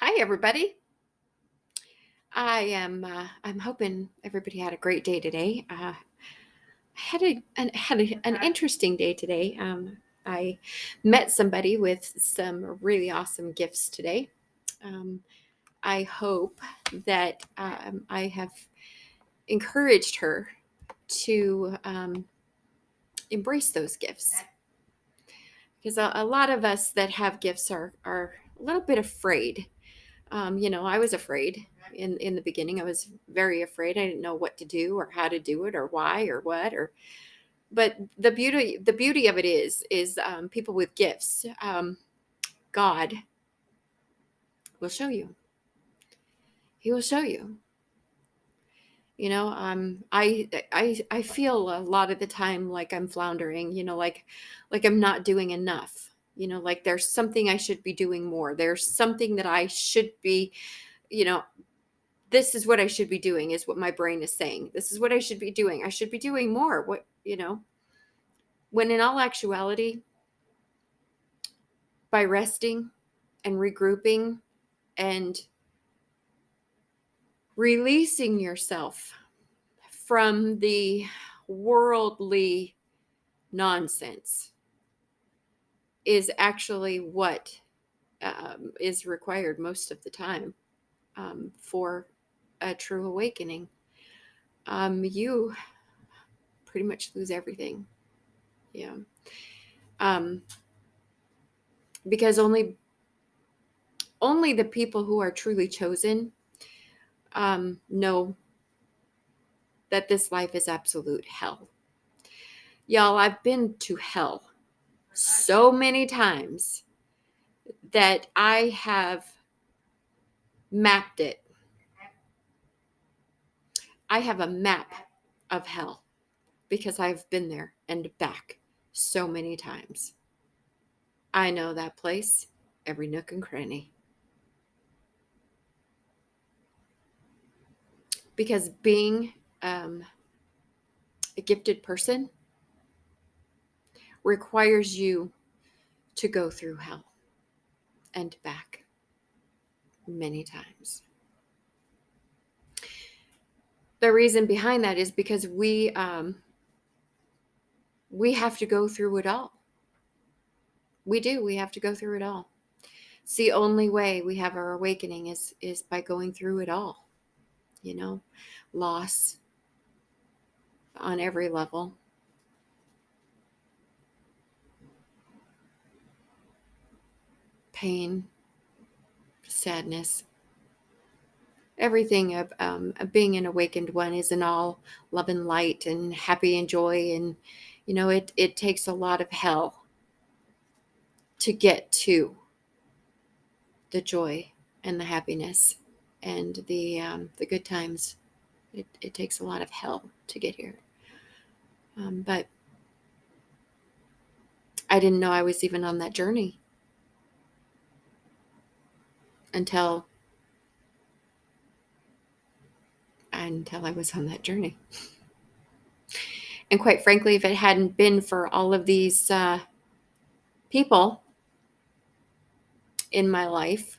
Hi, everybody. I'm hoping everybody had a great day today. I had an interesting day today. I met somebody with some really awesome gifts today. Um, I hope that I have encouraged her to embrace those gifts, because a lot of us that have gifts are a little bit afraid. I was afraid in the beginning. I was very afraid. I didn't know what to do or how to do it or why or what or. But the beauty of it is people with gifts. God will show you. He will show you. I feel a lot of the time like I'm floundering. Like I'm not doing enough. Like there's something I should be doing more. There's something that I should be. You know, this is what I should be doing, is what my brain is saying. This is what I should be doing. I should be doing more. When in all actuality, by resting and regrouping and releasing yourself from the worldly nonsense is actually what is required most of the time for a true awakening. You pretty much lose everything. Yeah. Um, because only the people who are truly chosen know that this life is absolute hell. Y'all, I've been to hell so many times that I have mapped it. I have a map of hell because I've been there and back so many times. I know that place, every nook and cranny. Because being a gifted person requires you to go through hell and back many times. The reason behind that is because we have to go through it all. We do. We have to go through it all. It's the only way we have our awakening is by going through it all. Loss on every level, pain, sadness, everything of being an awakened one is in all love and light and happy and joy. And it takes a lot of hell to get to the joy and the happiness and the good times. It takes a lot of hell to get here. But I didn't know I was even on that journey until I was on that journey. And quite frankly, if it hadn't been for all of these people in my life,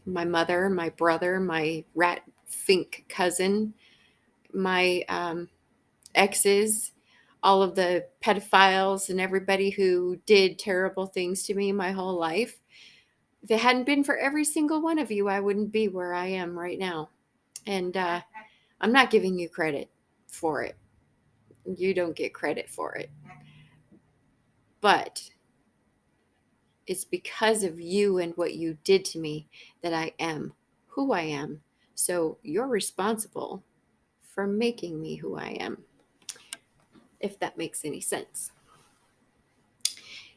my mother, my brother, my rat fink cousin, my exes, all of the pedophiles and everybody who did terrible things to me my whole life, if it hadn't been for every single one of you, I wouldn't be where I am right now. And I'm not giving you credit for it. You don't get credit for it. But it's because of you and what you did to me that I am who I am. So you're responsible for making me who I am, if that makes any sense.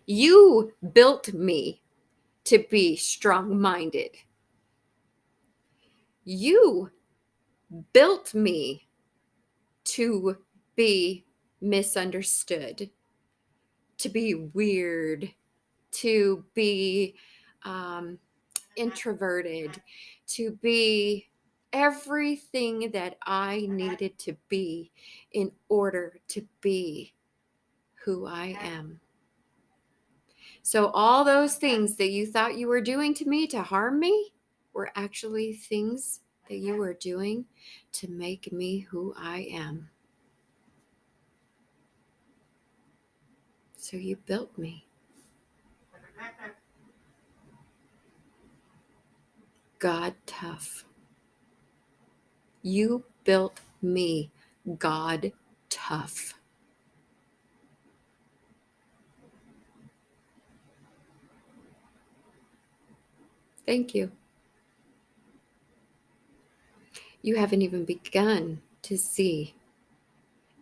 You built me to be strong minded. You built me to be misunderstood, to be weird, to be um, introverted, to be everything that I needed to be in order to be who I am. So, all those things that you thought you were doing to me to harm me, were actually things that you were doing to make me who I am. So you built me. God tough. You built me, God tough. Thank you. You haven't even begun to see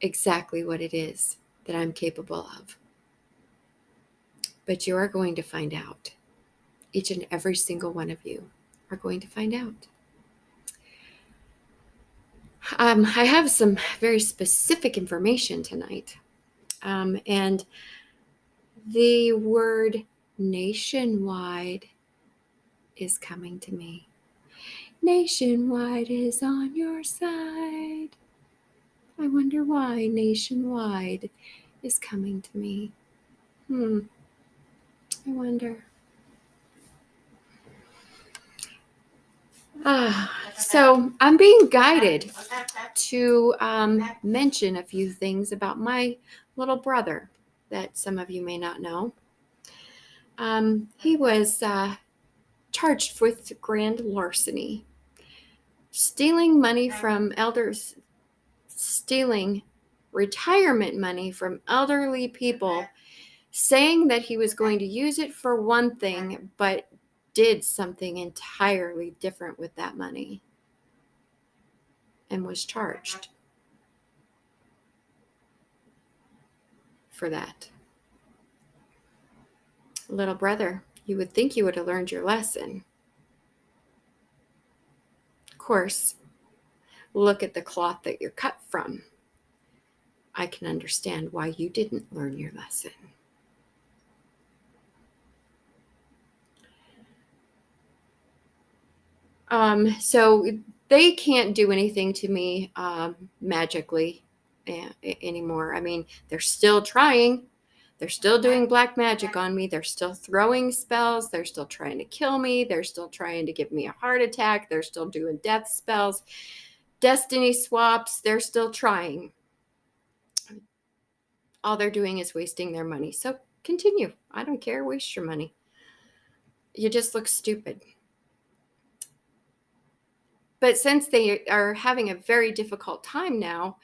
exactly what it is that I'm capable of. But you are going to find out. Each and every single one of you are going to find out. I have some very specific information tonight. And the word nationwide is coming to me. Nationwide is on your side. I wonder why nationwide is coming to me. I wonder. So I'm being guided to mention a few things about my little brother that some of you may not know. He was charged with grand larceny, stealing money from elders, stealing retirement money from elderly people, saying that he was going to use it for one thing, but did something entirely different with that money and was charged for that. Little brother, you would think you would have learned your lesson. Of course, look at the cloth that you're cut from. I can understand why you didn't learn your lesson. So they can't do anything to me magically anymore. I mean, they're still trying. They're still doing black magic on me. They're still throwing spells. They're still trying to kill me. They're still trying to give me a heart attack. They're still doing death spells, destiny swaps. They're still trying. All they're doing is wasting their money. So continue. I don't care. Waste your money. You just look stupid. But since they are having a very difficult time now,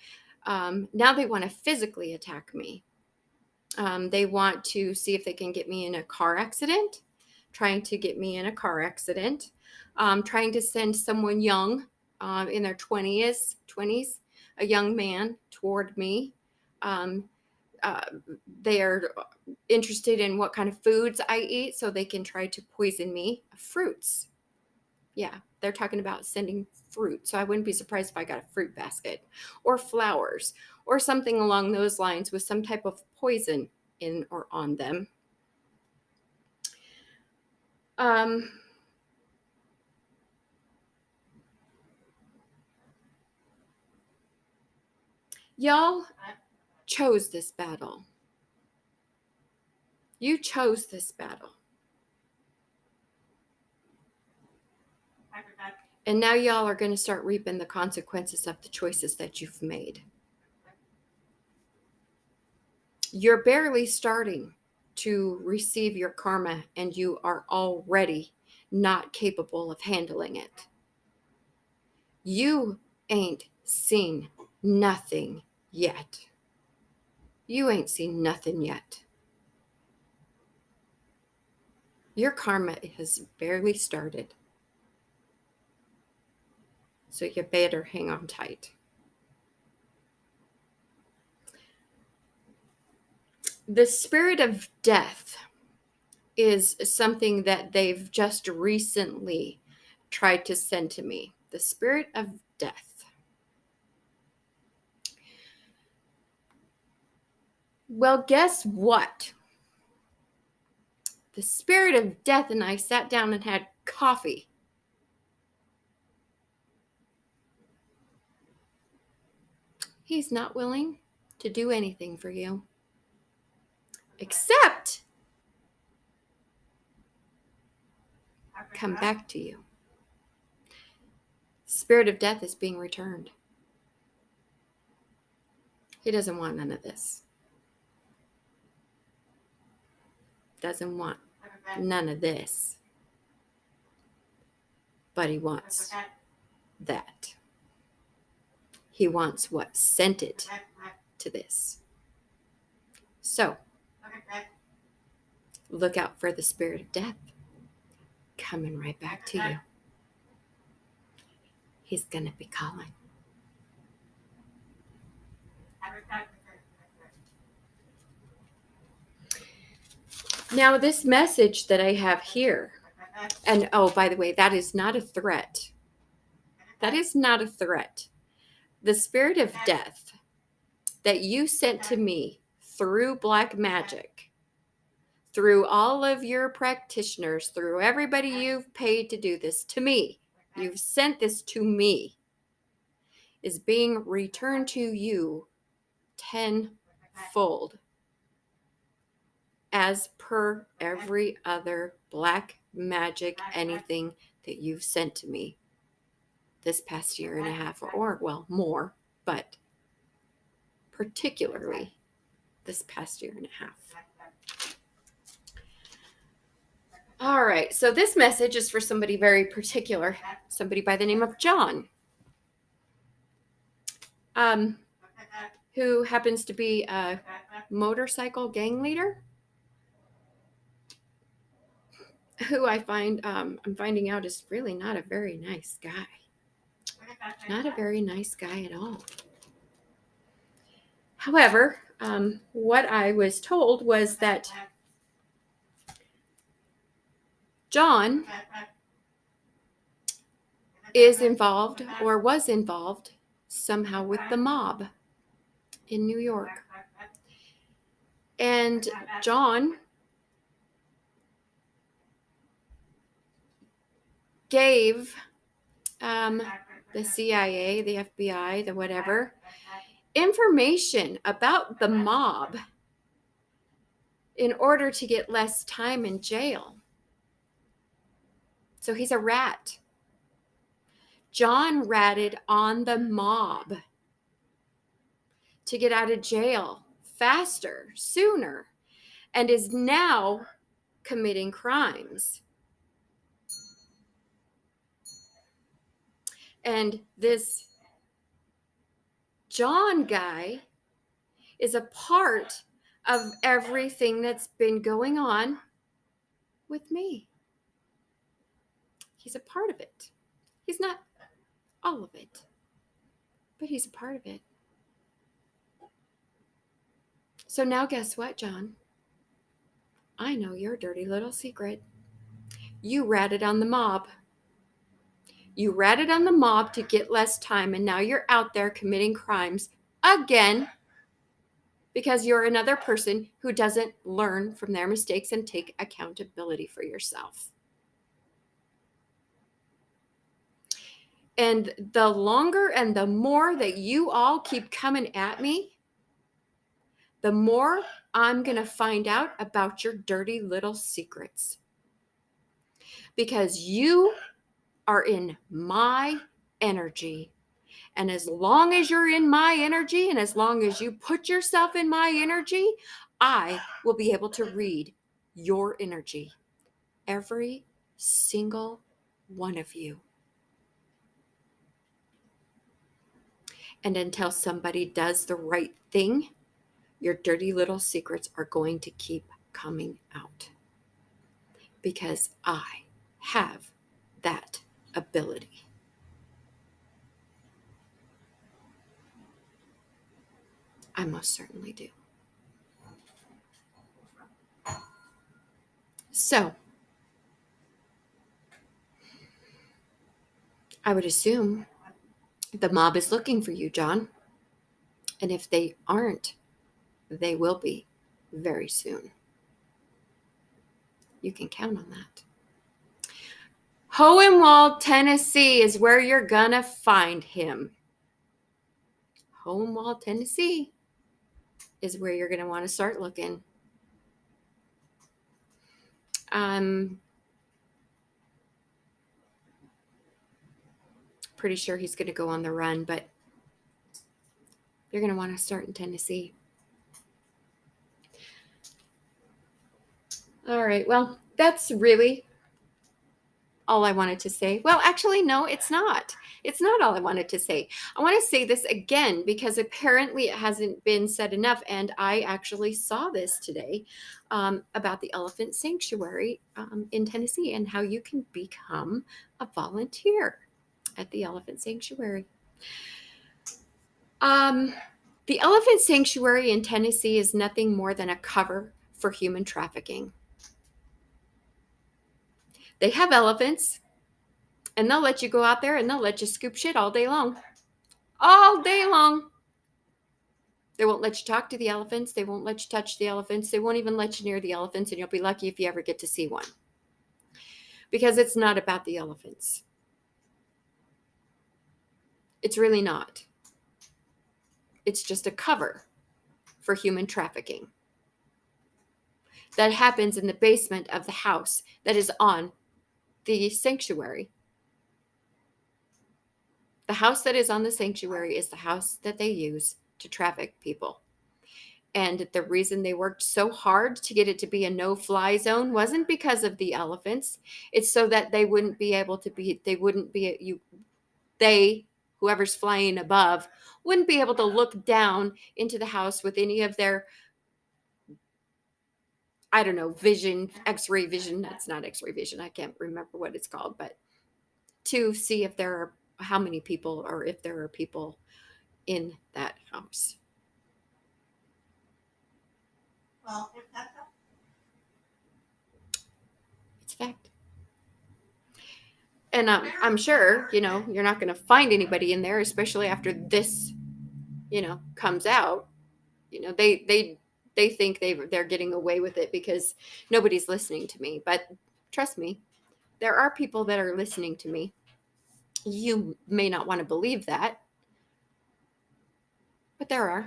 now they want to physically attack me. They want to see if they can get me in a car accident, trying to get me in a car accident, trying to send someone young in their 20s, a young man toward me. They are interested in what kind of foods I eat so they can try to poison me. Fruits. Yeah, they're talking about sending fruit. So I wouldn't be surprised if I got a fruit basket or flowers or something along those lines with some type of poison in or on them. Y'all chose this battle. You chose this battle. And now y'all are going to start reaping the consequences of the choices that you've made. You're barely starting to receive your karma, and you are already not capable of handling it. You ain't seen nothing yet. You ain't seen nothing yet. Your karma has barely started. So you better hang on tight. The spirit of death is something that they've just recently tried to send to me. The spirit of death. Well, guess what? The spirit of death and I sat down and had coffee. He's not willing to do anything for you except come back to you. Spirit of death is being returned. He doesn't want none of this. Doesn't want none of this. But he wants that. He wants what sent it to this. So, look out for the spirit of death coming right back to you. He's going to be calling. Now, this message that I have here, and oh, by the way, that is not a threat. That is not a threat. The spirit of death that you sent to me through black magic, through all of your practitioners, through everybody you've paid to do this to me, you've sent this to me, is being returned to you tenfold, as per every other black magic anything that you've sent to me this past year and a half, or well, more, but particularly this past year and a half. All right, so this message is for somebody very particular, somebody by the name of John, who happens to be a motorcycle gang leader, who I'm finding out is really not a very nice guy. Not a very nice guy at all. However, what I was told was that John is involved or was involved somehow with the mob in New York. And John gave the CIA, the FBI, the whatever, information about the mob in order to get less time in jail. So he's a rat. John ratted on the mob to get out of jail faster, sooner, and is now committing crimes. And this John guy is a part of everything that's been going on with me. He's a part of it. He's not all of it, but he's a part of it. So now guess what, John? I know your dirty little secret. You ratted on the mob. You ratted on the mob to get less time, and now you're out there committing crimes again because you're another person who doesn't learn from their mistakes and take accountability for yourself. And the longer and the more that you all keep coming at me, the more I'm going to find out about your dirty little secrets. Because you are in my energy. And as long as you're in my energy and as long as you put yourself in my energy, I will be able to read your energy. Every single one of you. And until somebody does the right thing, your dirty little secrets are going to keep coming out. Because I have that ability. I most certainly do. So, I would assume the mob is looking for you, John. And if they aren't, they will be very soon. You can count on that. Hohenwald, Tennessee is where you're going to find him. Hohenwald, Tennessee is where you're going to want to start looking. pretty sure he's going to go on the run, but you're going to want to start in Tennessee. All right. Well, that's really all I wanted to say. Well, actually, no, it's not. It's not all I wanted to say. I want to say this again because apparently it hasn't been said enough. And I actually saw this today about the elephant sanctuary in Tennessee and how you can become a volunteer at the elephant sanctuary. The elephant sanctuary in Tennessee is nothing more than a cover for human trafficking. They have elephants, and they'll let you go out there and they'll let you scoop shit all day long. All day long. They won't let you talk to the elephants. They won't let you touch the elephants. They won't even let you near the elephants, and you'll be lucky if you ever get to see one. Because it's not about the elephants. It's really not. It's just a cover for human trafficking. That happens in the basement of the house that is on the sanctuary. The house that is on the sanctuary is the house that they use to traffic people. And the reason they worked so hard to get it to be a no-fly zone wasn't because of the elephants. It's so that they wouldn't be able to be, whoever's flying above, wouldn't be able to look down into the house with any of their, I don't know, vision, x-ray vision. That's not x-ray vision. I can't remember what it's called, but to see if there are, how many people or if there are people in that house. Well, it's fact. And I'm sure, you're not going to find anybody in there, especially after this, comes out. They think they're getting away with it because nobody's listening to me. But trust me, there are people that are listening to me. You may not want to believe that, but there are.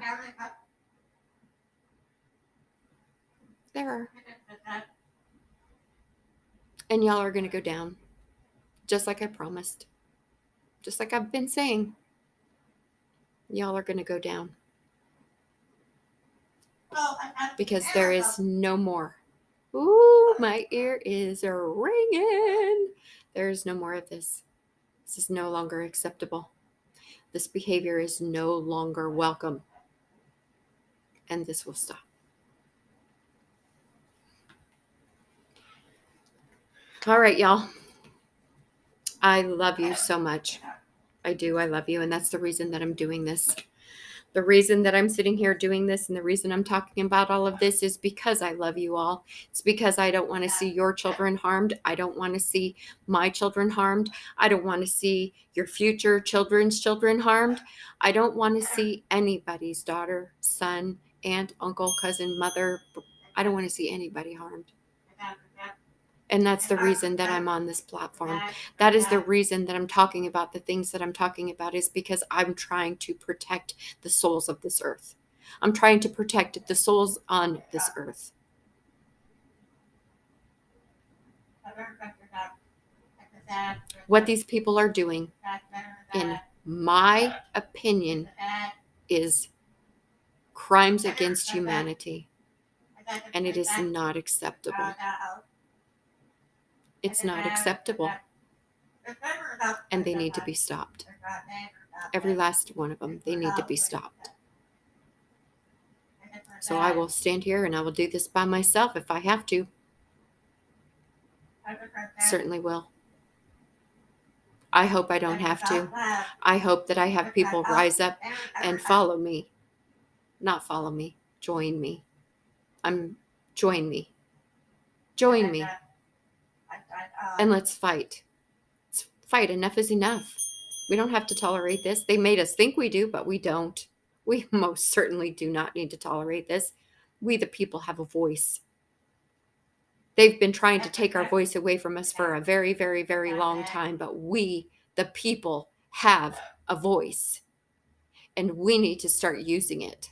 There are. And y'all are going to go down, just like I promised. Just like I've been saying. Y'all are going to go down. Because there is no more. Ooh, my ear is ringing. There is no more of this. This is no longer acceptable. This behavior is no longer welcome. And this will stop. All right, y'all. I love you so much. I do. I love you. And that's the reason that I'm doing this. The reason that I'm sitting here doing this and the reason I'm talking about all of this is because I love you all. It's because I don't want to see your children harmed. I don't want to see my children harmed. I don't want to see your future children's children harmed. I don't want to see anybody's daughter, son, aunt, uncle, cousin, mother. I don't want to see anybody harmed. And that's the reason that I'm on this platform. That is the reason that I'm talking about the things that I'm talking about, is because I'm trying to protect the souls of this earth. I'm trying to protect the souls on this earth. What these people are doing, in my opinion, is crimes against humanity. And it is not acceptable. It's not acceptable. And they need to be stopped. Every last one of them, they need to be stopped. So I will stand here and I will do this by myself if I have to. Certainly will. I hope I don't have to. I hope that I have people rise up and follow me. Not follow me. Join me. Join me. Join me. And let's fight. Let's fight. Enough is enough. We don't have to tolerate this. They made us think we do, but we don't. We most certainly do not need to tolerate this. We, the people, have a voice. They've been trying to take our voice away from us for a very, very, very long time, but we, the people, have a voice. And we need to start using it.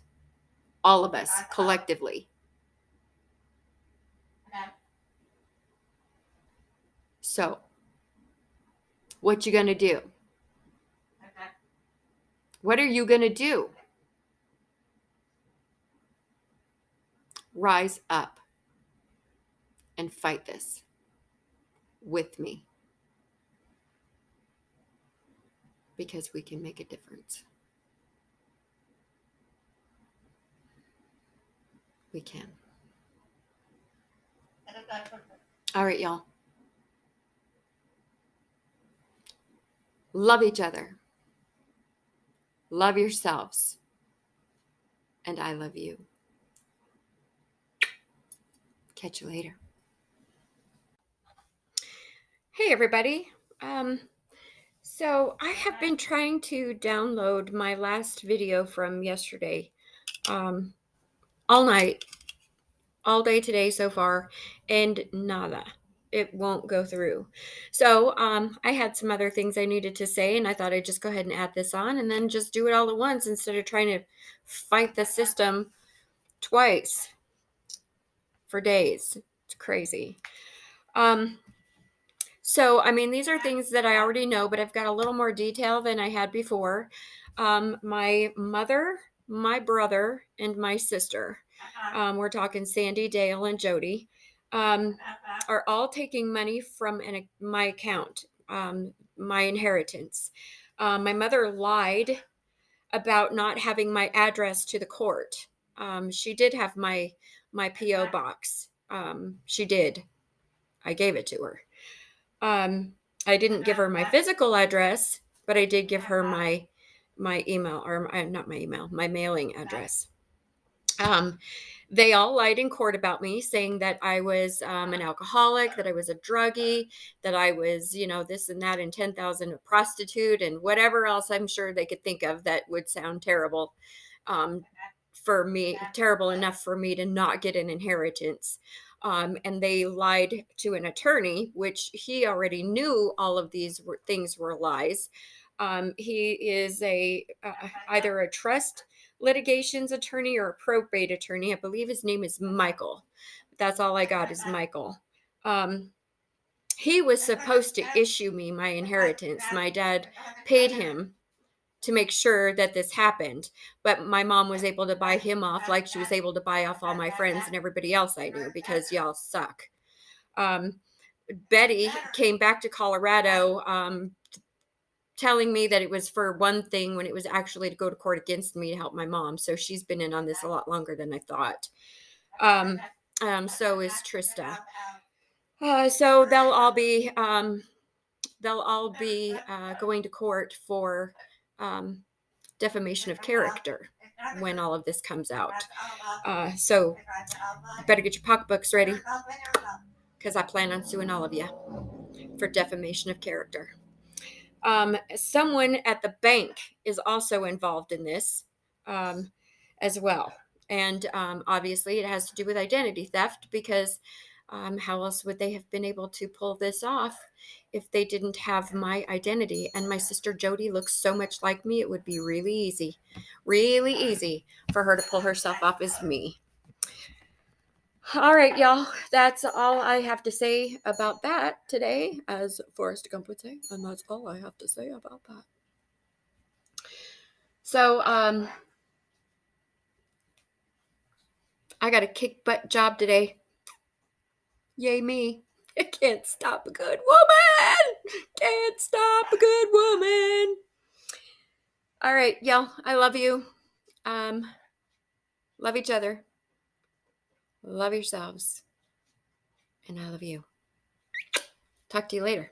All of us, collectively. So, what you gonna do? What are you going to do? Rise up and fight this with me, because we can make a difference. We can. All right, y'all. Love each other. Love yourselves. And I love you. Catch you later. Hey, everybody. So I have been trying to download my last video from yesterday all night, all day today so far, and nada. It won't go through. So I had some other things I needed to say, and I thought I'd just go ahead and add this on and then just do it all at once instead of trying to fight the system twice for days. It's crazy. So, I mean, these are things that I already know, but I've got a little more detail than I had before. My mother, my brother, and my sister, we're talking Sandy, Dale, and Jody, are all taking money from my account, my inheritance. My mother lied about not having my address to the court. She did have my P.O. box. She did. I gave it to her. I didn't give her my physical address, but I did give her my email, or not my email, my mailing address. They all lied in court about me, saying that I was an alcoholic, that I was a druggie, that I was, this and that, and 10,000 a prostitute, and whatever else I'm sure they could think of that would sound terrible for me, terrible enough for me to not get an inheritance. And they lied to an attorney, which he already knew all of these things were lies. He is either a trust litigations attorney or a probate attorney. I believe his name is Michael. That's all I got is Michael. He was supposed to issue me my inheritance. My dad paid him to make sure that this happened, but my mom was able to buy him off like she was able to buy off all my friends and everybody else I knew, because y'all suck. Betty came back to Colorado telling me that it was for one thing when it was actually to go to court against me to help my mom. So she's been in on this a lot longer than I thought. So is Trista. So they'll all be going to court for defamation of character when all of this comes out. So you better get your pocketbooks ready, because I plan on suing all of you for defamation of character. Someone at the bank is also involved in this as well. And obviously it has to do with identity theft, because how else would they have been able to pull this off if they didn't have my identity? And my sister Jody looks so much like me, it would be really easy for her to pull herself off as me. All right, y'all. That's all I have to say about that today, as Forrest Gump would say, and that's all I have to say about that. So, I got a kick butt job today. Yay me. I can't stop a good woman. Can't stop a good woman. All right, y'all. I love you. Love each other. Love yourselves. And I love you. Talk to you later.